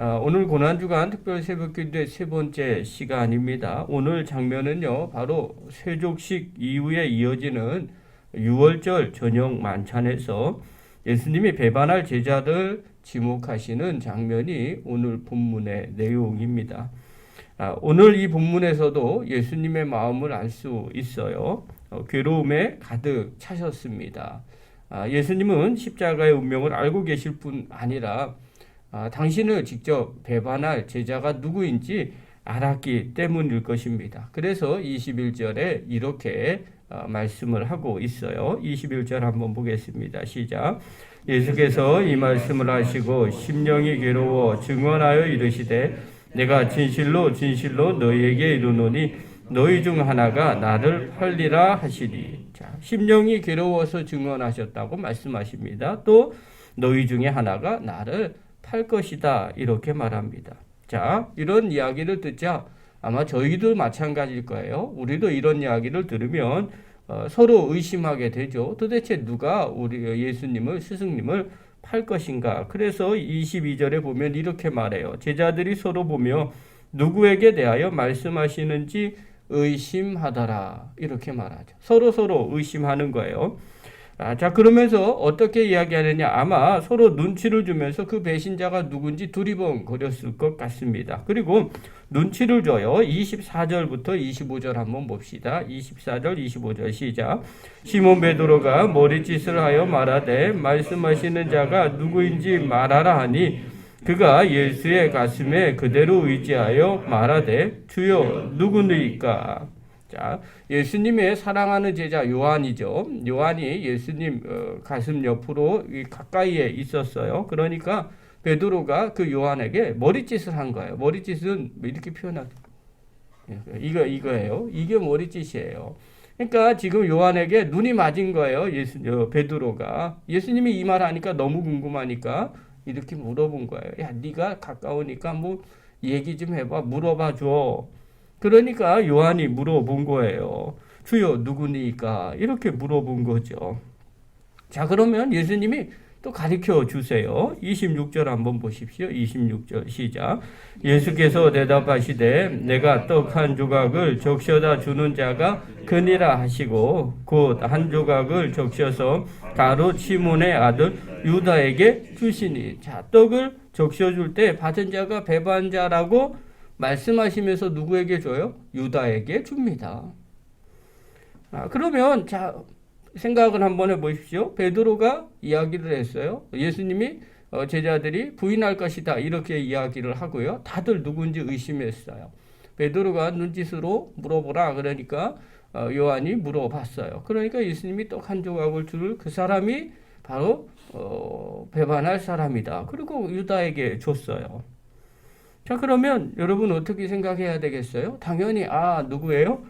오늘 고난주간 특별 새벽기도의 세 번째 시간입니다. 오늘 장면은요, 바로 세족식 이후에 이어지는 6월절 저녁 만찬에서 예수님이 배반할 제자들 지목하시는 장면이 오늘 본문의 내용입니다. 오늘 이 본문에서도 예수님의 마음을 알 수 있어요. 괴로움에 가득 차셨습니다. 예수님은 십자가의 운명을 알고 계실 뿐 아니라 당신을 직접 배반할 제자가 누구인지 알았기 때문일 것입니다. 그래서 21절에 이렇게 말씀을 하고 있어요. 21절 한번 보겠습니다. 시작. 예수께서 이 말씀을 하시고 심령이 괴로워 증언하여 이르시되 내가 진실로 진실로 너희에게 이르노니 너희 중 하나가 나를 팔리라 하시니. 자, 심령이 괴로워서 증언하셨다고 말씀하십니다. 또 너희 중에 하나가 나를 팔 것이다 이렇게 말합니다. 자, 이런 이야기를 듣자 아마 저희도 마찬가지일 거예요. 우리도 이런 이야기를 들으면 서로 의심하게 되죠. 도대체 누가 우리 예수님을 스승님을 팔 것인가? 그래서 22절에 보면 이렇게 말해요. 제자들이 서로 보며 누구에게 대하여 말씀하시는지 의심하더라 이렇게 말하죠. 서로 의심하는 거예요. 자, 그러면서 어떻게 이야기하느냐? 아마 서로 눈치를 주면서 그 배신자가 누군지 두리번거렸을 것 같습니다. 그리고 눈치를 줘요. 24절부터 25절 한번 봅시다. 24절, 25절 시작. 시몬 베드로가 머리짓을 하여 말하되 말씀하시는 자가 누구인지 말하라 하니 그가 예수의 가슴에 그대로 의지하여 말하되 주여 누구니까? 자, 예수님의 사랑하는 제자 요한이죠. 요한이 예수님 가슴 옆으로 가까이에 있었어요. 그러니까 베드로가 그 요한에게 머리짓을 한 거예요. 머리짓은 이렇게 표현하죠. 이거예요. 이게 머리짓이에요. 그러니까 지금 요한에게 눈이 맞은 거예요. 베드로가. 예수님이 이 말 하니까 너무 궁금하니까 이렇게 물어본 거예요. 야, 네가 가까우니까 뭐 얘기 좀 해봐. 물어봐 줘. 그러니까 요한이 물어본 거예요. 주여 누구니까? 이렇게 물어본 거죠. 자, 그러면 예수님이 또 가르쳐 주세요. 26절 한번 보십시오. 26절 시작. 예수께서 대답하시되 내가 떡 한 조각을 적셔다 주는 자가 그니라 하시고 곧 한 조각을 적셔서 가롯 시몬의 아들 유다에게 주시니. 자, 떡을 적셔줄 때 받은 자가 배반자라고 말씀하시면서 누구에게 줘요? 유다에게 줍니다. 그러면 자, 생각을 한번 해보십시오. 베드로가 이야기를 했어요. 예수님이 제자들이 부인할 것이다 이렇게 이야기를 하고요. 다들 누군지 의심했어요. 베드로가 눈짓으로 물어보라 그러니까 요한이 물어봤어요. 그러니까 예수님이 떡 한 조각을 줄 그 사람이 바로 배반할 사람이다. 그리고 유다에게 줬어요. 자, 그러면 여러분 어떻게 생각해야 되겠어요? 당연히 누구예요?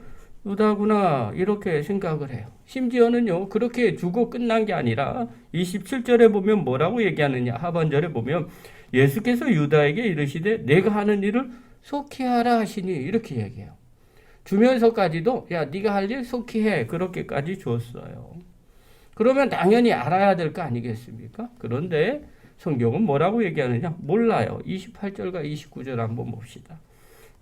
유다구나 이렇게 생각을 해요. 심지어는요 그렇게 주고 끝난 게 아니라 27절에 보면 뭐라고 얘기하느냐? 하반절에 보면 예수께서 유다에게 이르시되 내가 하는 일을 속히 하라 하시니 이렇게 얘기해요. 주면서까지도 야 네가 할 일 속히 해 그렇게까지 줬어요. 그러면 당연히 알아야 될 거 아니겠습니까? 그런데 성경은 뭐라고 얘기하느냐? 몰라요. 28절과 29절 한번 봅시다.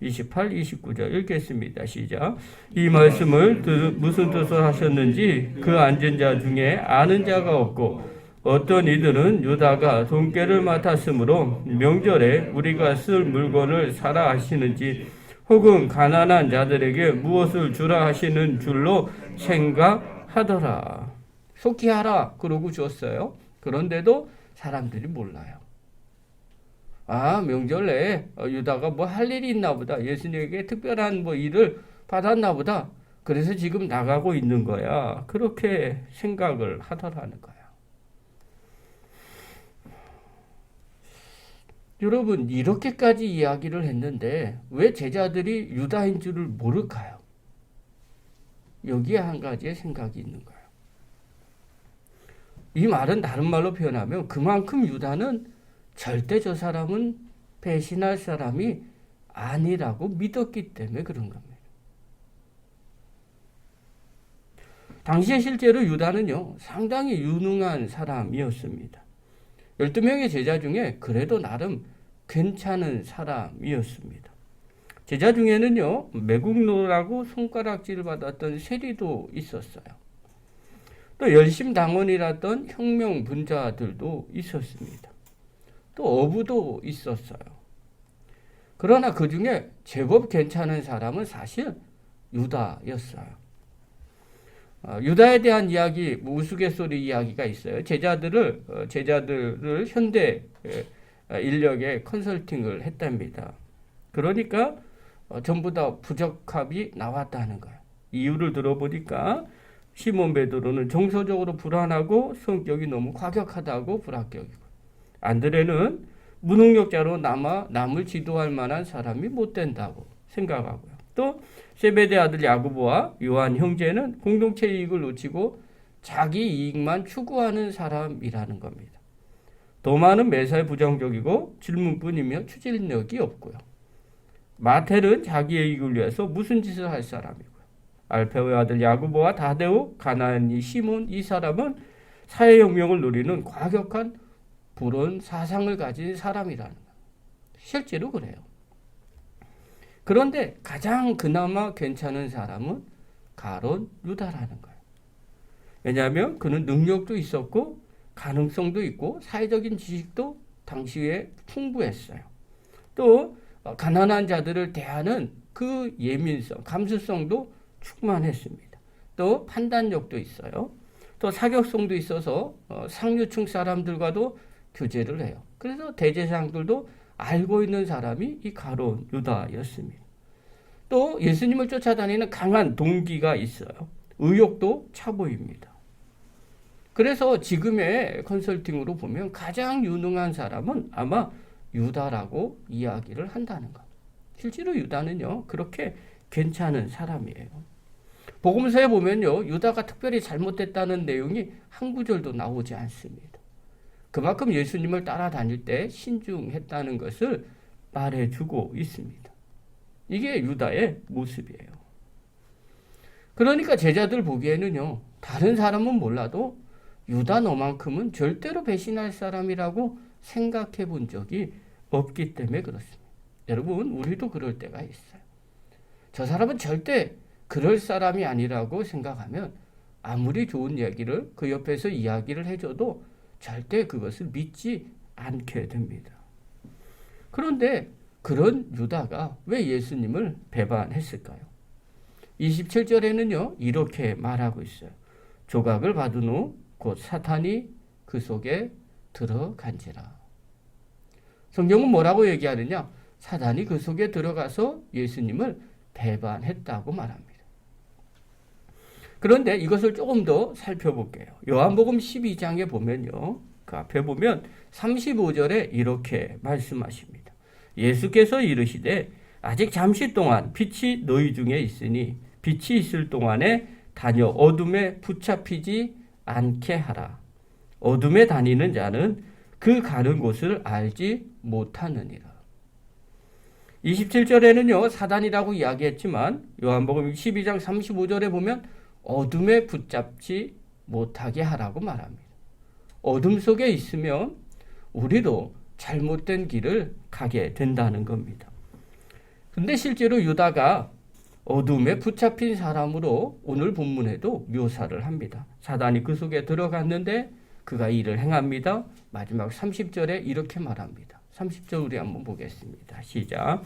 28, 29절 읽겠습니다. 시작. 이 말씀을 무슨 뜻을 하셨는지 그 앉은 자 중에 아는 자가 없고 어떤 이들은 유다가 돈깨를 맡았으므로 명절에 우리가 쓸 물건을 사라 하시는지 혹은 가난한 자들에게 무엇을 주라 하시는 줄로 생각하더라. 속히 하라 그러고 줬어요. 그런데도 사람들이 몰라요. 명절에 유다가 뭐 할 일이 있나 보다. 예수님에게 특별한 뭐 일을 받았나 보다. 그래서 지금 나가고 있는 거야. 그렇게 생각을 하더라는 거야. 여러분, 이렇게까지 이야기를 했는데 왜 제자들이 유다인 줄을 모를까요? 여기에 한 가지의 생각이 있는 거예요. 이 말은 다른 말로 표현하면 그만큼 유다는 절대 저 사람은 배신할 사람이 아니라고 믿었기 때문에 그런 겁니다. 당시에 실제로 유다는요, 상당히 유능한 사람이었습니다. 12명의 제자 중에 그래도 나름 괜찮은 사람이었습니다. 제자 중에는요, 매국노라고 손가락질을 받았던 세리도 있었어요. 또 열심당원이랐던 혁명분자들도 있었습니다. 또 어부도 있었어요. 그러나 그 중에 제법 괜찮은 사람은 사실 유다였어요. 유다에 대한 이야기, 우스갯소리 이야기가 있어요. 제자들을 현대 인력에 컨설팅을 했답니다. 그러니까 전부 다 부적합이 나왔다는 거예요. 이유를 들어보니까 시몬 베드로는 정서적으로 불안하고 성격이 너무 과격하다고 불합격이고, 안드레는 무능력자로 남을 지도할 만한 사람이 못 된다고 생각하고요. 또 세베대 아들 야고보와 요한 형제는 공동체 이익을 놓치고 자기 이익만 추구하는 사람이라는 겁니다. 도마는 매사에 부정적이고 질문뿐이며 추진력이 없고요. 마텔은 자기의 이익을 위해서 무슨 짓을 할 사람이고요. 알페오의 아들 야고보와 다데오, 가나안이 시몬, 이 사람은 사회혁명을 누리는 과격한 불온 사상을 가진 사람이라는 거예요. 실제로 그래요. 그런데 가장 그나마 괜찮은 사람은 가론 유다라는 거예요. 왜냐하면 그는 능력도 있었고 가능성도 있고 사회적인 지식도 당시에 풍부했어요. 또 가난한 자들을 대하는 그 예민성, 감수성도 충만했습니다. 또 판단력도 있어요. 또 사격성도 있어서 상류층 사람들과도 교제를 해요. 그래서 대제사장들도 알고 있는 사람이 이 가론 유다였습니다. 또 예수님을 쫓아다니는 강한 동기가 있어요. 의욕도 차 보입니다. 그래서 지금의 컨설팅으로 보면 가장 유능한 사람은 아마 유다라고 이야기를 한다는 것. 실제로 유다는요, 그렇게 괜찮은 사람이에요. 복음서에 보면요, 유다가 특별히 잘못됐다는 내용이 한 구절도 나오지 않습니다. 그만큼 예수님을 따라다닐 때 신중했다는 것을 말해주고 있습니다. 이게 유다의 모습이에요. 그러니까 제자들 보기에는요, 다른 사람은 몰라도 유다 너만큼은 절대로 배신할 사람이라고 생각해 본 적이 없기 때문에 그렇습니다. 여러분, 우리도 그럴 때가 있어요. 저 사람은 절대 그럴 사람이 아니라고 생각하면 아무리 좋은 얘기를 그 옆에서 이야기를 해줘도 절대 그것을 믿지 않게 됩니다. 그런데 그런 유다가 왜 예수님을 배반했을까요? 27절에는요, 이렇게 말하고 있어요. 조각을 받은 후 곧 사탄이 그 속에 들어간지라. 성경은 뭐라고 얘기하느냐? 사탄이 그 속에 들어가서 예수님을 배반했다고 말합니다. 그런데 이것을 조금 더 살펴볼게요. 요한복음 12장에 보면요, 그 앞에 보면 35절에 이렇게 말씀하십니다. 예수께서 이르시되 아직 잠시 동안 빛이 너희 중에 있으니 빛이 있을 동안에 다녀 어둠에 붙잡히지 않게 하라. 어둠에 다니는 자는 그 가는 곳을 알지 못하느니라. 27절에는요, 사단이라고 이야기했지만 요한복음 12장 35절에 보면 어둠에 붙잡지 못하게 하라고 말합니다. 어둠 속에 있으면 우리도 잘못된 길을 가게 된다는 겁니다. 근데 실제로 유다가 어둠에 붙잡힌 사람으로 오늘 본문에도 묘사를 합니다. 사단이 그 속에 들어갔는데 그가 일을 행합니다. 마지막 30절에 이렇게 말합니다. 30절 우리 한번 보겠습니다. 시작.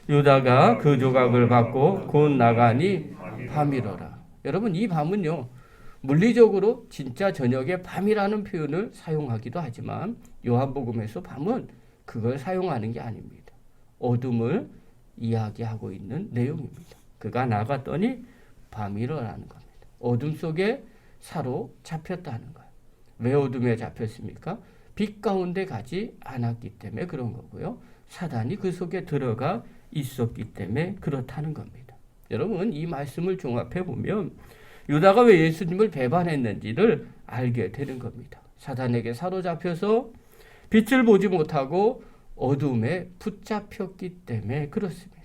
유다가 그 조각을 받고 곧 나가니 밤이러라. 여러분, 이 밤은요, 물리적으로 진짜 저녁에 밤이라는 표현을 사용하기도 하지만 요한복음에서 밤은 그걸 사용하는 게 아닙니다. 어둠을 이야기하고 있는 내용입니다. 그가 나갔더니 밤이러라는 겁니다. 어둠 속에 사로잡혔다는 거예요. 왜 어둠에 잡혔습니까? 빛 가운데 가지 않았기 때문에 그런 거고요. 사단이 그 속에 들어가 있었기 때문에 그렇다는 겁니다. 여러분, 이 말씀을 종합해 보면 유다가 왜 예수님을 배반했는지를 알게 되는 겁니다. 사단에게 사로잡혀서 빛을 보지 못하고 어둠에 붙잡혔기 때문에 그렇습니다.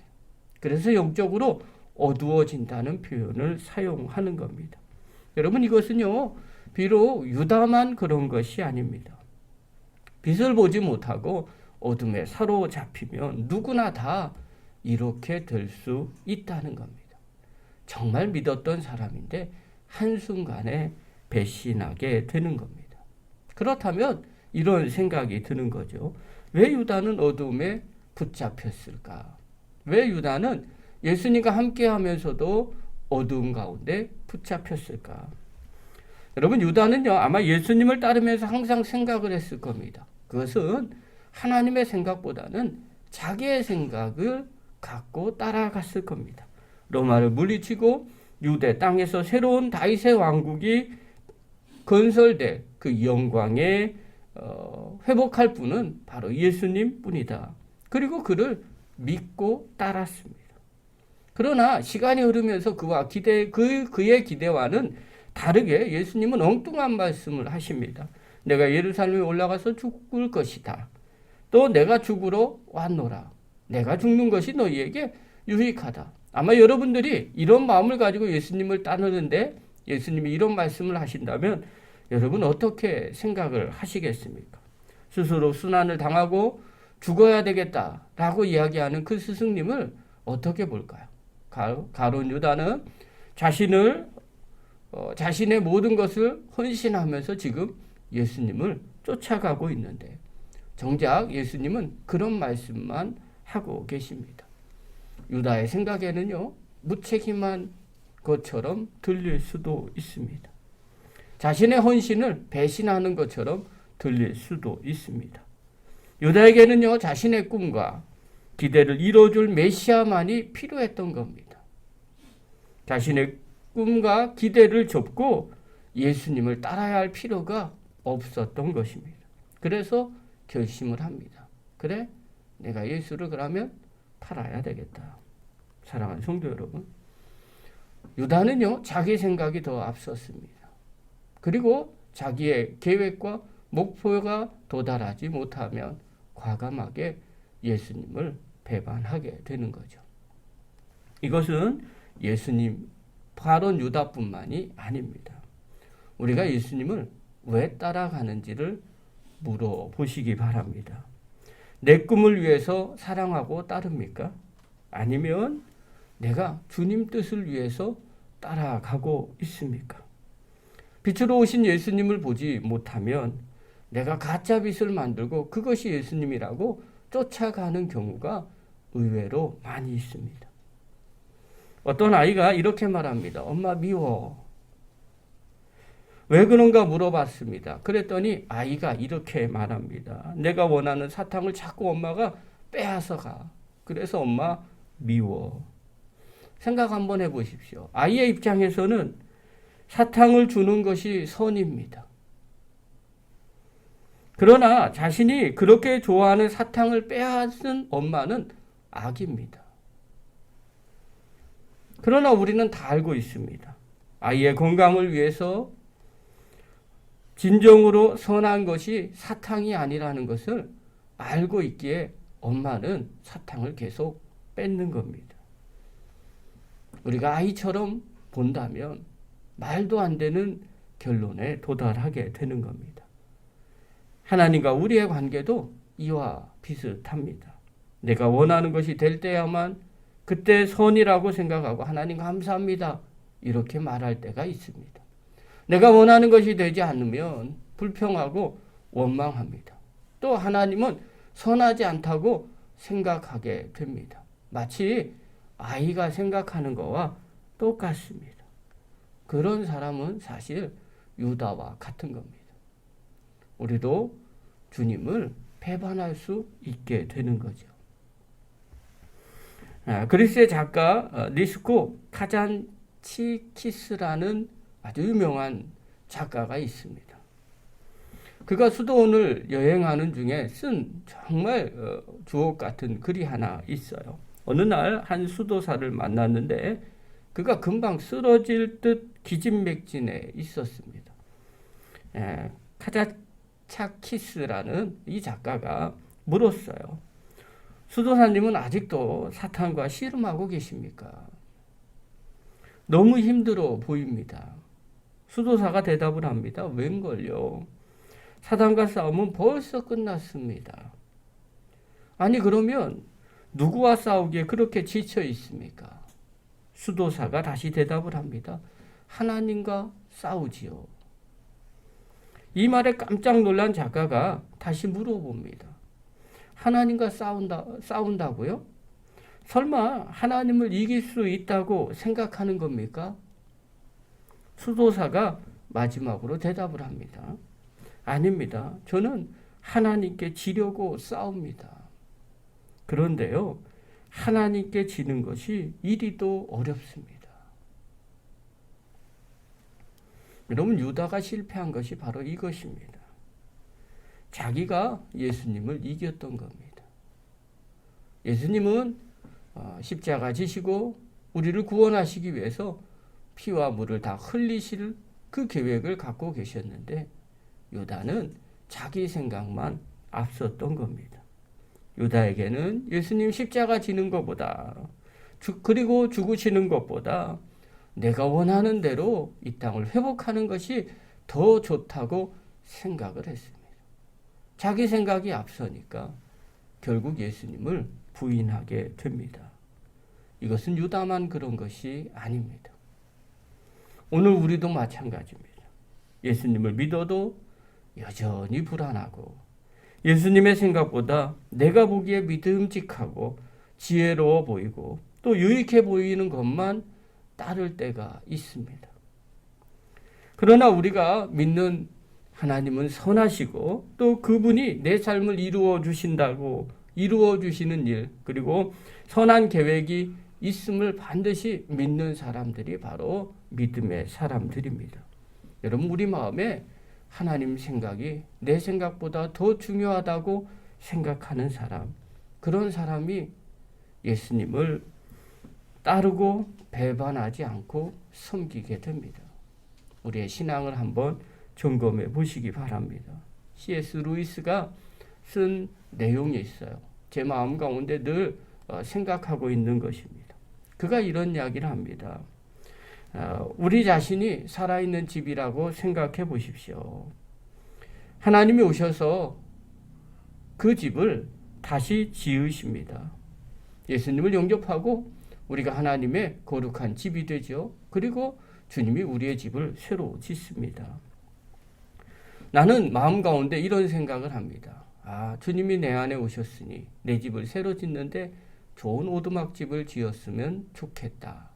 그래서 영적으로 어두워진다는 표현을 사용하는 겁니다. 여러분, 이것은요, 비록 유다만 그런 것이 아닙니다. 빛을 보지 못하고 어둠에 사로잡히면 누구나 다 이렇게 될 수 있다는 겁니다. 정말 믿었던 사람인데 한순간에 배신하게 되는 겁니다. 그렇다면 이런 생각이 드는 거죠. 왜 유다는 어둠에 붙잡혔을까? 왜 유다는 예수님과 함께 하면서도 어두운 가운데 붙잡혔을까? 여러분, 유다는요, 아마 예수님을 따르면서 항상 생각을 했을 겁니다. 그것은 하나님의 생각보다는 자기의 생각을 갖고 따라갔을 겁니다. 로마를 물리치고 유대 땅에서 새로운 다윗의 왕국이 건설돼 그 영광에 회복할 분은 바로 예수님 뿐이다. 그리고 그를 믿고 따랐습니다. 그러나 시간이 흐르면서 그의 기대와는 다르게 예수님은 엉뚱한 말씀을 하십니다. 내가 예루살렘에 올라가서 죽을 것이다. 또 내가 죽으러 왔노라. 내가 죽는 것이 너희에게 유익하다. 아마 여러분들이 이런 마음을 가지고 예수님을 따르는데 예수님이 이런 말씀을 하신다면 여러분 어떻게 생각을 하시겠습니까? 스스로 순환을 당하고 죽어야 되겠다라고 이야기하는 그 스승님을 어떻게 볼까요? 가룟 유다는 자신의 모든 것을 헌신하면서 지금 예수님을 쫓아가고 있는데 정작 예수님은 그런 말씀만 하고 계십니다. 유다의 생각에는요, 무책임한 것처럼 들릴 수도 있습니다. 자신의 헌신을 배신하는 것처럼 들릴 수도 있습니다. 유다에게는요, 자신의 꿈과 기대를 이뤄줄 메시아만이 필요했던 겁니다. 자신의 꿈과 기대를 접고 예수님을 따라야 할 필요가 없었던 것입니다. 그래서 결심을 합니다. 그래, 내가 예수를 그러면 팔아야 되겠다. 사랑하는 성도 여러분, 유다는요, 자기 생각이 더 앞섰습니다. 그리고 자기의 계획과 목표가 도달하지 못하면 과감하게 예수님을 배반하게 되는 거죠. 이것은 예수님, 바로 유다뿐만이 아닙니다. 우리가 예수님을 왜 따라가는지를 물어보시기 바랍니다. 내 꿈을 위해서 사랑하고 따릅니까? 아니면 내가 주님 뜻을 위해서 따라가고 있습니까? 빛으로 오신 예수님을 보지 못하면 내가 가짜 빛을 만들고 그것이 예수님이라고 쫓아가는 경우가 의외로 많이 있습니다. 어떤 아이가 이렇게 말합니다. 엄마 미워. 왜 그런가 물어봤습니다. 그랬더니 아이가 이렇게 말합니다. 내가 원하는 사탕을 자꾸 엄마가 빼앗아 가. 그래서 엄마 미워. 생각 한번 해보십시오. 아이의 입장에서는 사탕을 주는 것이 선입니다. 그러나 자신이 그렇게 좋아하는 사탕을 빼앗은 엄마는 악입니다. 그러나 우리는 다 알고 있습니다. 아이의 건강을 위해서 진정으로 선한 것이 사탕이 아니라는 것을 알고 있기에 엄마는 사탕을 계속 뺏는 겁니다. 우리가 아이처럼 본다면 말도 안 되는 결론에 도달하게 되는 겁니다. 하나님과 우리의 관계도 이와 비슷합니다. 내가 원하는 것이 될 때야만 그때 선이라고 생각하고 하나님 감사합니다. 이렇게 말할 때가 있습니다. 내가 원하는 것이 되지 않으면 불평하고 원망합니다. 또 하나님은 선하지 않다고 생각하게 됩니다. 마치 아이가 생각하는 것과 똑같습니다. 그런 사람은 사실 유다와 같은 겁니다. 우리도 주님을 배반할 수 있게 되는 거죠. 그리스의 작가 니스코 카잔치키스라는 아주 유명한 작가가 있습니다. 그가 수도원을 여행하는 중에 쓴 정말 주옥 같은 글이 하나 있어요. 어느 날 한 수도사를 만났는데 그가 금방 쓰러질 듯 기진맥진해 있었습니다. 카자차키스라는 이 작가가 물었어요. 수도사님은 아직도 사탄과 씨름하고 계십니까? 너무 힘들어 보입니다. 수도사가 대답을 합니다. 웬걸요? 사탄과 싸움은 벌써 끝났습니다. 아니 그러면 누구와 싸우기에 그렇게 지쳐 있습니까? 수도사가 다시 대답을 합니다. 하나님과 싸우지요. 이 말에 깜짝 놀란 작가가 다시 물어봅니다. 하나님과 싸운다고요? 설마 하나님을 이길 수 있다고 생각하는 겁니까? 수도사가 마지막으로 대답을 합니다. 아닙니다. 저는 하나님께 지려고 싸웁니다. 그런데요, 하나님께 지는 것이 이리도 어렵습니다. 여러분, 유다가 실패한 것이 바로 이것입니다. 자기가 예수님을 이겼던 겁니다. 예수님은 십자가 지시고 우리를 구원하시기 위해서 피와 물을 다 흘리실 그 계획을 갖고 계셨는데 유다는 자기 생각만 앞섰던 겁니다. 유다에게는 예수님 십자가 지는 것보다 그리고 죽으시는 것보다 내가 원하는 대로 이 땅을 회복하는 것이 더 좋다고 생각을 했습니다. 자기 생각이 앞서니까 결국 예수님을 부인하게 됩니다. 이것은 유다만 그런 것이 아닙니다. 오늘 우리도 마찬가지입니다. 예수님을 믿어도 여전히 불안하고 예수님의 생각보다 내가 보기에 믿음직하고 지혜로워 보이고 또 유익해 보이는 것만 따를 때가 있습니다. 그러나 우리가 믿는 하나님은 선하시고 또 그분이 내 삶을 이루어 주시는 일 그리고 선한 계획이 있음을 반드시 믿는 사람들이 바로 믿음의 사람들입니다. 여러분, 우리 마음에 하나님 생각이 내 생각보다 더 중요하다고 생각하는 사람, 그런 사람이 예수님을 따르고 배반하지 않고 섬기게 됩니다. 우리의 신앙을 한번 점검해 보시기 바랍니다. C.S. 루이스가 쓴 내용이 있어요. 제 마음 가운데 늘 생각하고 있는 것입니다. 그가 이런 이야기를 합니다. 우리 자신이 살아있는 집이라고 생각해 보십시오. 하나님이 오셔서 그 집을 다시 지으십니다. 예수님을 영접하고 우리가 하나님의 거룩한 집이 되죠. 그리고 주님이 우리의 집을 새로 짓습니다. 나는 마음 가운데 이런 생각을 합니다. 주님이 내 안에 오셨으니 내 집을 새로 짓는데 좋은 오두막집을 지었으면 좋겠다.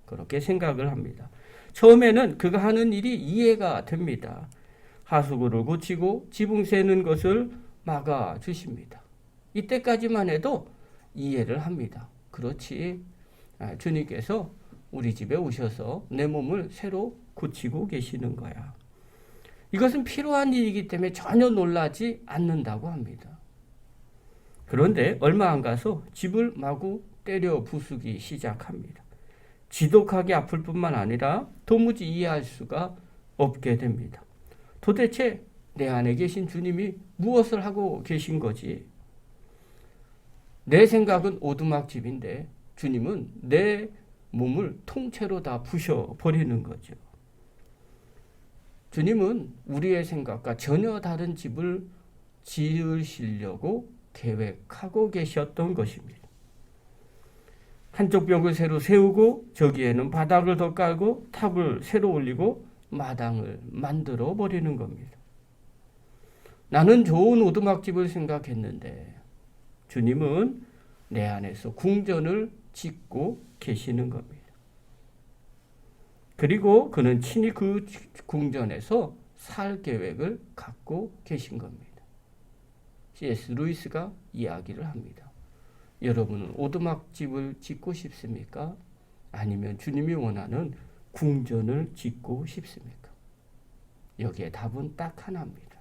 그렇게 생각을 합니다. 처음에는 그가 하는 일이 이해가 됩니다. 하수구를 고치고 지붕 새는 것을 막아주십니다. 이때까지만 해도 이해를 합니다. 그렇지. 주님께서 우리 집에 오셔서 내 몸을 새로 고치고 계시는 거야. 이것은 필요한 일이기 때문에 전혀 놀라지 않는다고 합니다. 그런데 얼마 안 가서 집을 마구 때려 부수기 시작합니다. 지독하게 아플 뿐만 아니라 도무지 이해할 수가 없게 됩니다. 도대체 내 안에 계신 주님이 무엇을 하고 계신 거지? 내 생각은 오두막집인데 주님은 내 몸을 통째로 다 부셔버리는 거죠. 주님은 우리의 생각과 전혀 다른 집을 지으시려고 계획하고 계셨던 것입니다. 한쪽 벽을 새로 세우고 저기에는 바닥을 더 깔고 탑을 새로 올리고 마당을 만들어 버리는 겁니다. 나는 좋은 오두막집을 생각했는데 주님은 내 안에서 궁전을 짓고 계시는 겁니다. 그리고 그는 친히 그 궁전에서 살 계획을 갖고 계신 겁니다. C.S. 루이스가 이야기를 합니다. 여러분은 오두막집을 짓고 싶습니까? 아니면 주님이 원하는 궁전을 짓고 싶습니까? 여기에 답은 딱 하나입니다.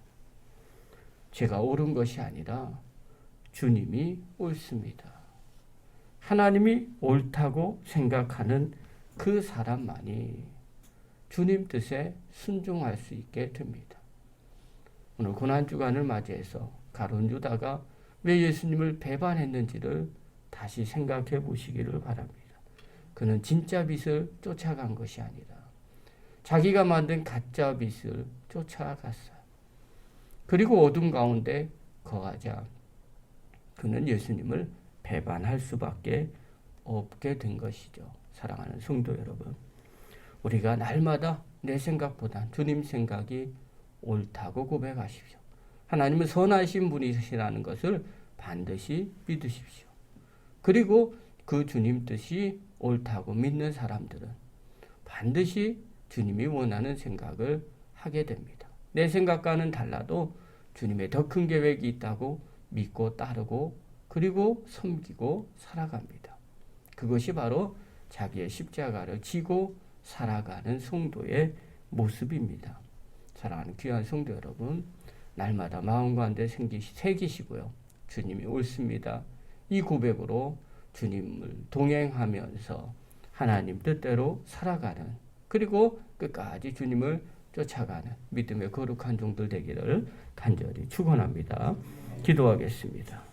제가 옳은 것이 아니라 주님이 옳습니다. 하나님이 옳다고 생각하는 그 사람만이 주님 뜻에 순종할 수 있게 됩니다. 오늘 고난주간을 맞이해서 가룟 유다가 왜 예수님을 배반했는지를 다시 생각해 보시기를 바랍니다. 그는 진짜 빛을 쫓아간 것이 아니라 자기가 만든 가짜 빛을 쫓아갔어요. 그리고 어둠 가운데 거하자 그는 예수님을 배반할 수밖에 없게 된 것이죠. 사랑하는 성도 여러분, 우리가 날마다 내 생각보다 주님 생각이 옳다고 고백하십시오. 하나님은 선하신 분이시라는 것을 반드시 믿으십시오. 그리고 그 주님 뜻이 옳다고 믿는 사람들은 반드시 주님이 원하는 생각을 하게 됩니다. 내 생각과는 달라도 주님의 더 큰 계획이 있다고 믿고 따르고 그리고 섬기고 살아갑니다. 그것이 바로 자기의 십자가를 지고 살아가는 성도의 모습입니다. 사랑하는 귀한 성도 여러분, 날마다 마음과 한데 새기시고요. 주님이 옳습니다. 이 고백으로 주님을 동행하면서 하나님 뜻대로 살아가는, 그리고 끝까지 주님을 쫓아가는 믿음의 거룩한 종들 되기를 간절히 축원합니다. 기도하겠습니다.